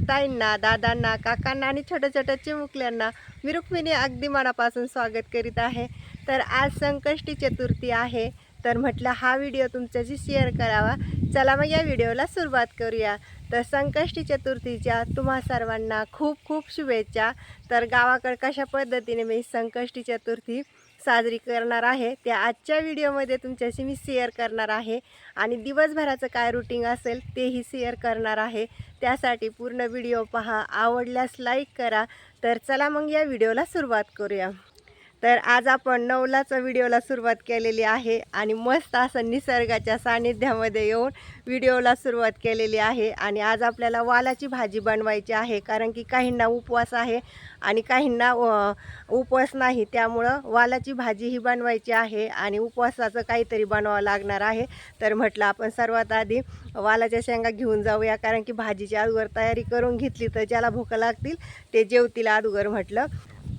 ताईंना, दादांना, काकांना आणि छोट्या छोट्या चिमुकल्यांना मी रुक्मिणी अगदी मनापासून स्वागत करीत आहे। तर आज संकष्टी चतुर्थी आहे, तर म्हटलं हा व्हिडिओ तुमच्याशी शेअर करावा। चला मग या व्हिडिओला सुरुवात करूया। तर संकष्टी चतुर्थीच्या तुम्हा सर्वांना खूप खूप शुभेच्छा। तर गावाकडे कशा पद्धतीने मी संकष्टी चतुर्थी साजरी करणार आहे ते आजच्या व्हिडिओमध्ये तुमच्याशी मी शेअर करणार आहे आणि दिवसभराचं काय रूटीन असेल तेही शेअर करणार आहे। त्यासाठी पूर्ण व्हिडिओ पहा, आवडल्यास लाईक करा। तर चला मग या व्हिडिओला सुरुवात करूया। तर आज आपण 9ला व्हिडिओला सुरुवात केलेली आहे आणि मस्त असं निसर्गाच्या सानिध्यामध्ये येऊन व्हिडिओला सुरुवात केलेली आहे। आणि आज आपल्याला वालाची भाजी बनवायची आहे, कारण की काहींना उपवास आहे आणि काहींना उपवास नाही, त्यामुळं वालाची भाजी ही बनवायची आहे आणि उपवासाचं काहीतरी बनवावं लागणार आहे। तर म्हटलं आपण सर्वात आधी वालाच्या शेंगा घेऊन जाऊया, कारण की भाजीची अगोदर तयारी करून घेतली तर ज्याला भूक लागतील ते जेवतील अगोदर म्हटलं।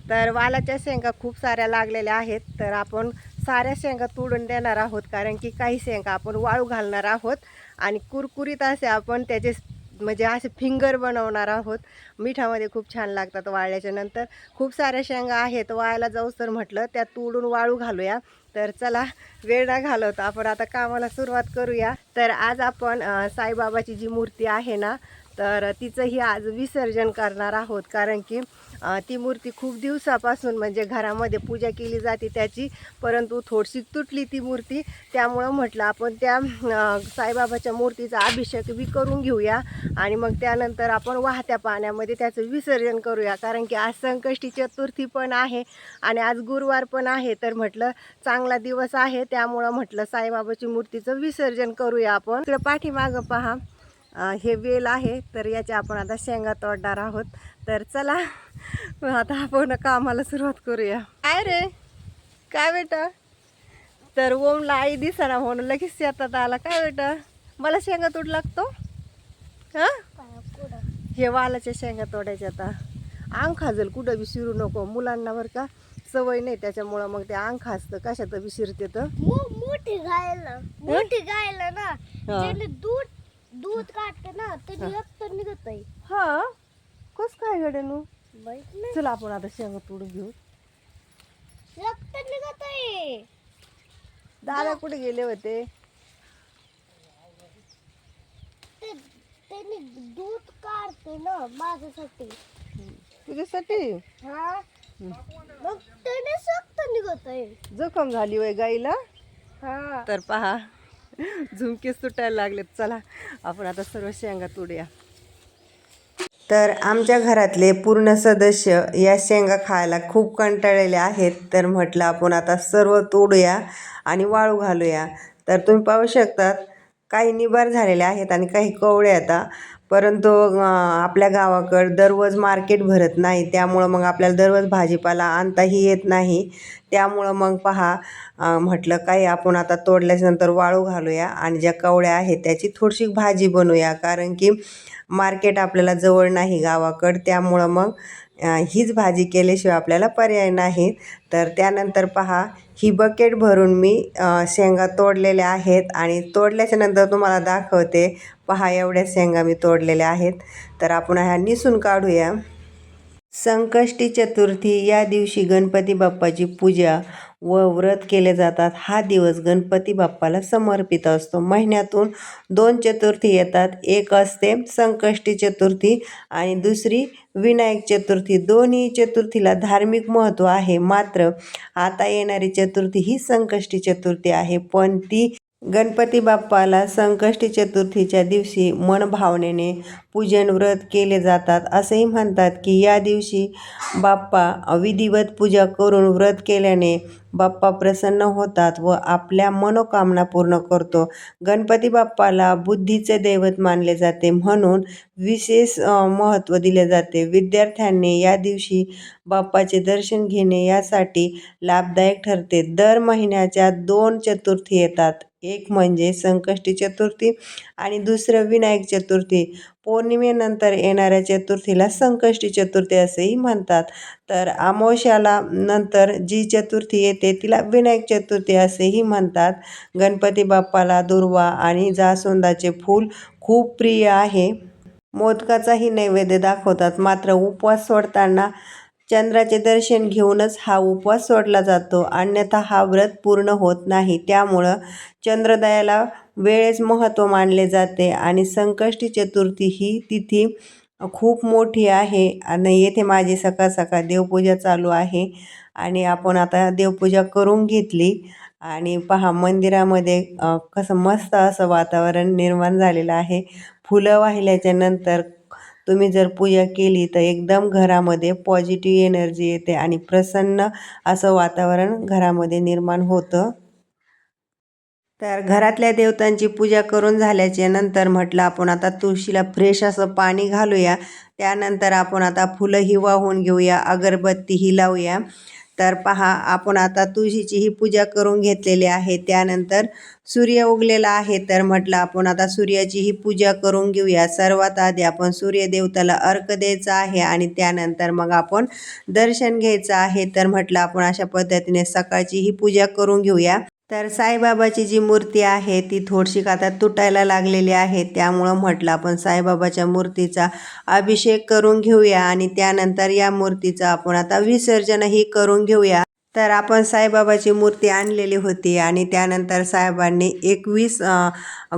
तर वालाच्या शेंगा खूप साऱ्या लागलेल्या आहेत, तर आपण साऱ्या शेंगा तोडून देणार आहोत, कारण की काही शेंगा आपण वाळू घालणार आहोत आणि कुरकुरीत असे आपण त्याचे म्हणजे असे फिंगर बनवणार आहोत। मिठामध्ये खूप छान लागतात वाळल्याच्या नंतर। खूप साऱ्या शेंगा आहेत, वाळायला जाऊस तर म्हटलं त्या तोडून वाळू घालूया। तर चला वेळ न घालवता आपण आता कामाला सुरुवात करूया। तर आज आपण साईबाबाची जी मूर्ती आहे ना, तर तिचंही आज विसर्जन करणार आहोत, कारण की ती मूर्ती खूप दिवसापासून म्हणजे घरामध्ये पूजा केली जाते त्याची, परंतु थोडीशी तुटली ती मूर्ती। त्यामुळं म्हटलं आपण त्या साईबाबाच्या मूर्तीचा अभिषेक बी करून घेऊया आणि मग त्यानंतर आपण वाहत्या पाण्यामध्ये त्याचं विसर्जन करूया, कारण की आज संकष्टी चतुर्थी पण आहे आणि आज गुरुवार पण आहे। तर म्हटलं चांगला दिवस आहे, त्यामुळं म्हटलं साईबाबाची मूर्तीचं विसर्जन करूया आपण। इकडं पाठीमागं पहा हे वेल आहे, तर याच्या आपण आता शेंगा तोडणार आहोत। तर चला आता आपण कामाला सुरुवात करूया। काय रे, काय बेटा? तर ओमला आई दिसना म्हणून लगेच शेतात आला। काय बेटा, मला शेंगा तोड लागतो हा? हे वालाच्या शेंगा तोडायच्या। आता अंग खाजल, कुठं बी शिरू नको मुलांना बरं का, सवय नाही त्याच्यामुळं मग ते अंग खाजतं कशात बी शिरते। तर मोठी गायला ना ज्याने दूध काढते ना त्याने रक्त निघत आहे। हा, कस काय गड्यानू? माहित नाही, चला आपण आता शेंगा तोडून घेऊ। रक्त निघत आहे। दादा कुठे गेले होते? त्याने दूध काढते ना माझ्यासाठी। तुझ्यासाठी? हा, मग त्याने रक्त निघत आहे। जखम झाली वय गाईला? हा, तर पहा झुमके सुटायला लागलेत। चला आपण आता सर्व शेंगा तोडूया। तर आमच्या घरातले पूर्ण सदस्य या शेंगा खायला खूप कंटाळलेले आहेत, तर म्हटलं आपण आता सर्व तोडूया आणि वाळू घालूया। तर तुम्ही पाहू शकतात काही निबार झालेले आहेत आणि काही कवळे आता, परंतु आपल्या गावाकडं दररोज मार्केट भरत नाही, त्यामुळं मग आपल्याला दररोज भाजीपाला आणताही येत नाही। त्यामुळं मग पहा म्हटलं काही आपण आता तोडल्याच्यानंतर वाळू घालूया आणि ज्या कवळ्या आहेत त्याची थोडीशी भाजी बनवूया, कारण की मार्केट आपल्याला जवळ नाही गावाकडं, त्यामुळं मग हीच भाजी केल्याशिवाय आपल्याला पर्याय नाही। तर त्यानंतर पहा ही बकेट भरून मी शेंगा तोडलेल्या आहेत आणि तोडल्याच्या नंतर तुम्हाला दाखवते। पहा एवढ्या शेंगा मी तोडलेल्या आहेत, तर आपण ह्या निसून काढूया। संकष्टी चतुर्थी या दिवशी गणपती बाप्पाची पूजा व व्रत केले जातात। हा दिवस गणपती बाप्पाला समर्पित असतो। महिन्यातून 2 चतुर्थी येतात, एक असते संकष्टी चतुर्थी आणि दुसरी विनायक चतुर्थी। दोन्ही चतुर्थीला धार्मिक महत्त्व आहे, मात्र आता येणारी चतुर्थी ही संकष्टी चतुर्थी आहे, पण ती गणपती बाप्पाला संकष्टी चतुर्थीच्या दिवशी मनभावनेने पूजन व्रत केले जातात। असेही म्हणतात की या दिवशी बाप्पा विधिवत पूजा करून व्रत केल्याने बाप्पा प्रसन्न होतात व आपल्या मनोकामना पूर्ण करतो। गणपती बाप्पाला बुद्धीचे दैवत मानले जाते, म्हणून विशेष महत्त्व दिले जाते। विद्यार्थ्यांनी या दिवशी बाप्पाचे दर्शन घेणे यासाठी लाभदायक ठरते। दर महिन्याच्या 2 चतुर्थी येतात, एक म्हणजे संकष्टी चतुर्थी आणि दुसरं विनायक चतुर्थी। पौर्णिमेनंतर येणाऱ्या चतुर्थीला संकष्टी चतुर्थी असेही म्हणतात, तर अमावस्याला नंतर जी चतुर्थी येते तिला विनायक चतुर्थी असेही म्हणतात। गणपती बाप्पाला दुर्वा आणि जास्वंदाचे फूल खूप प्रिय आहे। मोदकाचाही नैवेद्य दाखवतात. मात्र उपवास सोडताना चंद्राचे दर्शन घेऊनच हा उपवास सोडला जातो, अन्यथा हा व्रत पूर्ण होत नाही. त्यामुळं चंद्रोदयाला वेळेच महत्त्व मानले जाते आणि संकष्टी चतुर्थी ही तिथी खूप मोठी आहे. आणि येथे माझी सकाळ सकाळ देवपूजा चालू आहे आणि आपण आता देवपूजा करून घेतली आणि पहा मंदिरामध्ये कसं मस्त असं वातावरण निर्माण झालेलं आहे. फुलं वाहिल्याच्या नंतर तुम्ही जर पूजा केली तर एकदम घरामध्ये पॉझिटिव्ह एनर्जी येते आणि प्रसन्न असं वातावरण घरामध्ये निर्माण होतं. तर घरातल्या देवतांची पूजा करून झाल्याच्या नंतर म्हटलं आपण आता तुळशीला फ्रेश असं पाणी घालूया. त्यानंतर आपण आता फुलंही वाहून घेऊया, अगरबत्तीही लावूया. तर पहा आपण आता तुळशीची ही पूजा करून घेतलेली आहे. त्यानंतर सूर्य उगलेला आहे, तर म्हटलं आपण आता सूर्याची ही पूजा करून घेऊया. सर्वात आधी आपण सूर्यदेवताला अर्घ द्यायचा आहे आणि त्यानंतर मग आपण दर्शन घ्यायचं आहे. तर म्हटलं आपण अशा पद्धतीने सकाळची ही पूजा करून घेऊया. तर साईबाबाची जी मूर्ती आहे ती थोडीशी आता तुटायला लागलेली आहे, त्यामुळं म्हटलं आपण साईबाबाच्या मूर्तीचा अभिषेक करून घेऊया आणि त्यानंतर या मूर्तीचं आपण आता विसर्जनही करून घेऊया. तर आपण साईबाबाची मूर्ती आणलेली होती आणि त्यानंतर साहेबांनी 21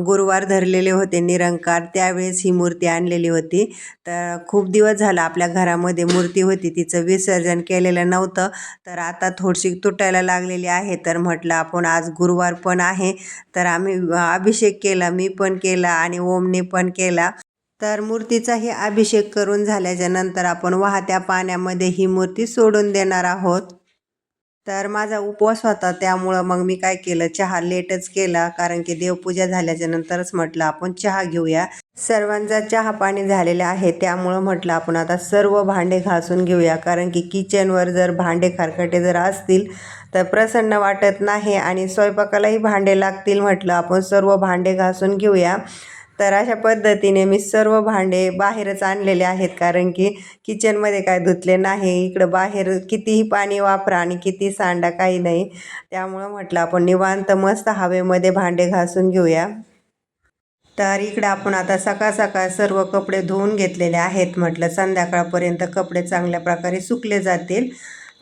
गुरुवार धरलेले होते निरंकार, त्यावेळेस ही मूर्ती आणलेली होती. तर खूप दिवस झाला आपल्या घरामध्ये मूर्ती होती, तिचं विसर्जन केलेलं नव्हतं. तर आता थोडीशी तुटायला लागलेली आहे. तर म्हटलं आपण आज गुरुवार पण आहे, तर आम्ही अभिषेक केला, मी पण केला आणि ओमने पण केला. तर मूर्तीचाही अभिषेक करून झाल्याच्या नंतर आपण वाहत्या पाण्यामध्ये ही मूर्ती सोडून देणार आहोत. तर माझा उपवास होता, त्यामुळं मग मी काय केलं, चहा लेटच केला, कारण की देवपूजा झाल्याच्या नंतरच म्हटलं आपण चहा घेऊया. सर्वांचा चहा पाणी झालेलं आहे, त्यामुळं म्हटलं आपण आता सर्व भांडे घासून घेऊया, कारण की किचनवर जर भांडे खरकटे जर असतील तर प्रसन्न वाटत नाही आणि स्वयंपाकालाही भांडे लागतील. म्हटलं आपण सर्व भांडे घासून घेऊया. तर अशा पद्धतीने मी सर्व भांडे बाहेरच आणलेले आहेत, कारण की किचनमध्ये काय धुतले नाही. इकडं बाहेर कितीही पाणी वापरा आणि किती सांडा काही नाही, त्यामुळं म्हटलं आपण निवांत मस्त हवेमध्ये भांडे घासून घेऊया. तर इकडं आपण आता सकाळ सकाळ सर्व कपडे धुवून घेतलेले आहेत. म्हटलं संध्याकाळपर्यंत कपडे चांगल्या प्रकारे सुकले जातील.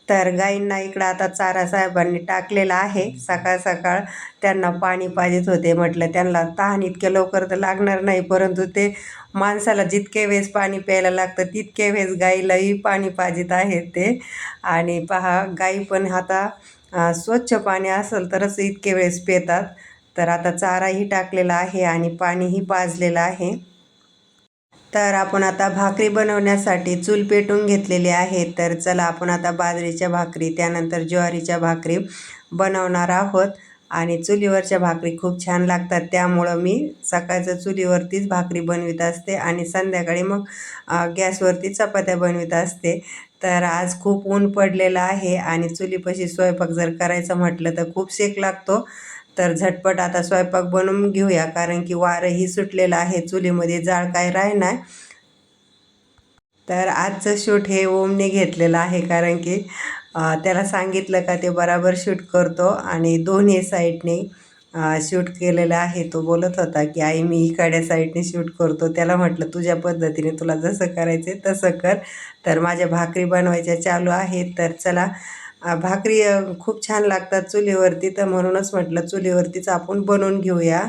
तर गाईंना इकडं आता चारा साहेबांनी टाकलेला आहे. सकाळ सकाळ त्यांना पाणी पाहिजेच होते. म्हटलं त्यांना तहान इतक्या लवकर तर लागणार नाही, परंतु ते माणसाला जितके वेळेस पाणी प्यायला लागतं तितके वेळेस गाईलाही पाणी पाहिजेत आहे ते. आणि पहा गाई पण आता स्वच्छ पाणी असेल तरच इतके वेळेस पितात. तर आता चाराही टाकलेला आहे आणि पाणीही पाजलेलं आहे. तर आपण आता भाकरी बनवण्यासाठी चूल पेटून घेतलेली आहे. तर चला आपण आता बाजरीच्या भाकरी त्यानंतर ज्वारीच्या भाकरी बनवणार आहोत आणि चुलीवरच्या भाकरी खूप छान लागतात, त्यामुळं मी सकाळचं चुलीवरतीच भाकरी बनवित असते आणि संध्याकाळी मग गॅसवरती चपात्या बनवित असते. तर आज खूप ऊन पडलेलं आहे आणि चुलीपाशी स्वयंपाक जर करायचं म्हटलं तर खूप शेक लागतो. तर झटपट आता स्वयंपाक बनवून घेऊया, कारण की वारंही सुटलेलं आहे, चुलीमध्ये जाळ काय राहणार. तर आजचं शूट हे ओमने घेतलेलं आहे, कारण की त्याला सांगितलं का ते बराबर शूट करतो आणि दोन्ही साईडने शूट केलेलं आहे. तो बोलत होता की आई मी इकडच्या साईडने शूट करतो. त्याला म्हटलं तुझ्या पद्धतीने तुला जसं करायचं तसं कर. तर माझ्या भाकरी बनवायच्या चालू आहेत. तर चला भाकरी खूप छान लागतात चुलीवरती, तर म्हणूनच म्हटलं चुलीवरतीच आपण बनवून घेऊया.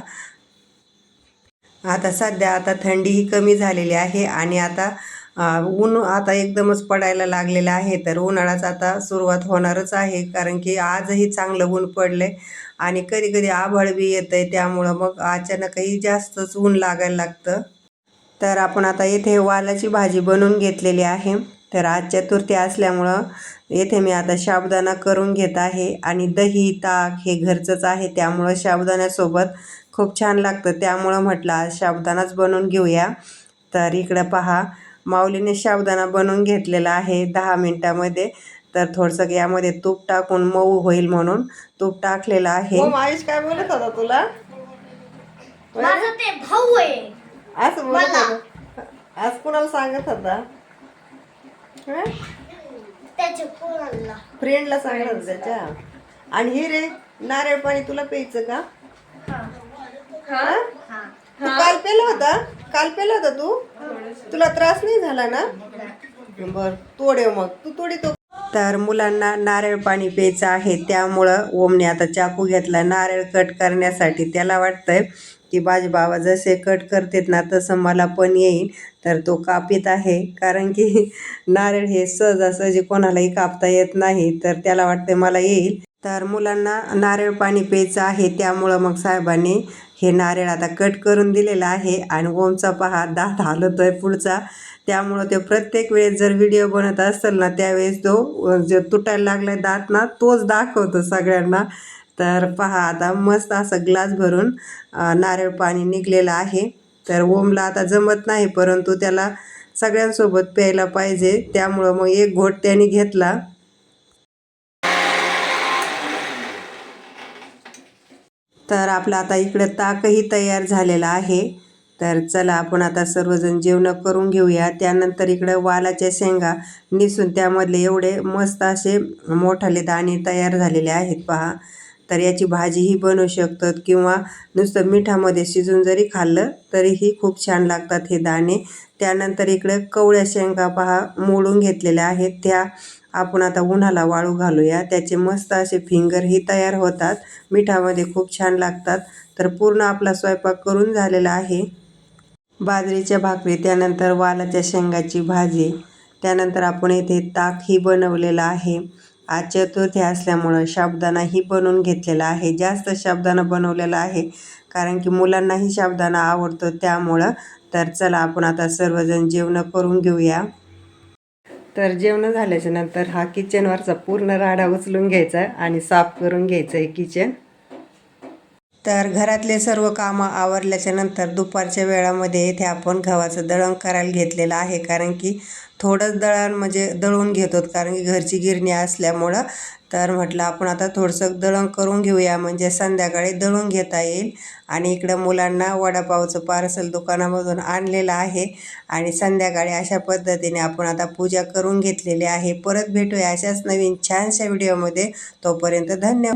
आता सध्या आता थंडीही कमी झालेली आहे आणि आता ऊन आता एकदमच पडायला लागलेलं आहे. तर उन्हाळाच आता सुरुवात होणारच आहे, कारण की आजही चांगलं ऊन पडले आणि कधी कधी आभाळ बी येतं आहे, त्यामुळं मग अचानकही जास्तच ऊन लागायला लागतं. तर आपण आता इथे वालाची भाजी बनवून घेतलेली आहे. तर आज चतुर्थी असल्यामुळं येथे मी आता साबुदाणा करून घेत आहे आणि दही ताक हे घरचंच आहे, त्यामुळं साबुदाण्यासोबत खूप छान लागतं, त्यामुळं म्हटलं आज साबुदाणाच बनवून घेऊया. तर इकडं पहा माऊलीने साबुदाणा बनवून घेतलेला आहे 10 मिनटामध्ये. तर थोडंसं यामध्ये तूप टाकून मऊ होईल म्हणून तूप टाकलेलं आहे. आयुष काय बोलत होता तुला? माझा ते भाऊ आहे. असं बोलत होता आज, कुणाला सांगत होता? त्याच्या कोणाला फ्रेंडला सांगत होता त्याच्या. आणि हे रे नारळ पाणी तुला प्यायचं का? तू काल पेला होता? काल पेला होता तू? तुला त्रास नाही झाला ना? बर तोडे मग तू तोडी. तर मुलांना नारळ पाणी प्यायचं आहे, त्यामुळं ओमने आता चाकू घेतला नारळ कट करण्यासाठी. त्याला वाटतंय की माझे बाबा जसे कट करतात ना तसं मला पण येईल. तर तो कापीत आहे, कारण की नारळ हे सहजासहजी कोणालाही कापता येत नाही. तर त्याला वाटतंय मला येईल. तर मुलांना नारळ पाणी प्यायचं आहे, त्यामुळं मग साहेबांनी हे नारळ आता कट करून दिलेलं आहे. आणि ओमचा पहा दात हलतोय पुढचा, त्यामुळं ते प्रत्येक वेळेस जर व्हिडिओ बनत असेल ना त्यावेळेस तो जो तुटायला लागलाय दात ना तोच दाखवतो सगळ्यांना. तर पहा आता मस्त असं ग्लास भरून नारळ पाणी निघलेलं आहे. तर ओमला आता जमत नाही, परंतु त्याला सगळ्यांसोबत प्यायला पाहिजे, त्यामुळं मग एक घोट त्याने घेतला. तर आपला आता इकडं ताकही तयार झालेला आहे. तर चला आपण आता सर्वजण जेवण करून घेऊया. त्यानंतर इकडं वालाच्या शेंगा निसून त्यामधले एवढे मस्त असे मोठाले दाणे तयार झालेले आहेत पहा. तर याची भाजीही बनवू शकतात किंवा नुसतं मिठामध्ये शिजून जरी खाल्लं तरीही खूप छान लागतात हे दाणे. त्यानंतर इकडं कवळ्या शेंगा पहा मोडून घेतलेल्या आहेत, त्या आपण आता उन्हाला वाळू घालूया. त्याचे मस्त असे फिंगरही तयार होतात, मिठामध्ये खूप छान लागतात. तर पूर्ण आपला स्वयंपाक करून झालेला आहे. बाजरीच्या भाकरी, त्यानंतर वालाच्या शेंगाची भाजी, त्यानंतर आपण इथे ताकही बनवलेलं आहे. आज चतुर्थी असल्यामुळं साबुदाणाही बनवून घेतलेला आहे. जास्त साबुदाणा बनवलेला आहे कारण की मुलांनाही साबुदाणा आवडतो त्यामुळं. तर चला आपण आता सर्वजण जेवण करून घेऊया. तर जेवण झाल्याच्या नंतर हा किचनवरचा पूर्ण राडा उचलून घ्यायचा आणि साफ करून घ्यायचं आहे किचन. तर घरातले सर्व कामं आवरल्याच्या नंतर दुपारच्या वेळामध्ये इथे आपण गव्हाचं दळण करायला घेतलेलं आहे, कारण की थोडंच दळण म्हणजे दळून घेतो, कारण की घरची गिरणी असल्यामुळं. तर म्हटलं आपण आता थोडंसं दळण करून घेऊया, म्हणजे संध्याकाळी दळून घेता येईल. आणि इकडं मुलांना वडापावचं पार्सल दुकानामधून आणलेलं आहे. आणि संध्याकाळी अशा पद्धतीने आपण आता पूजा करून घेतलेली आहे. परत भेटूया अशाच नवीन छानशा व्हिडिओमध्ये. तोपर्यंत धन्यवाद.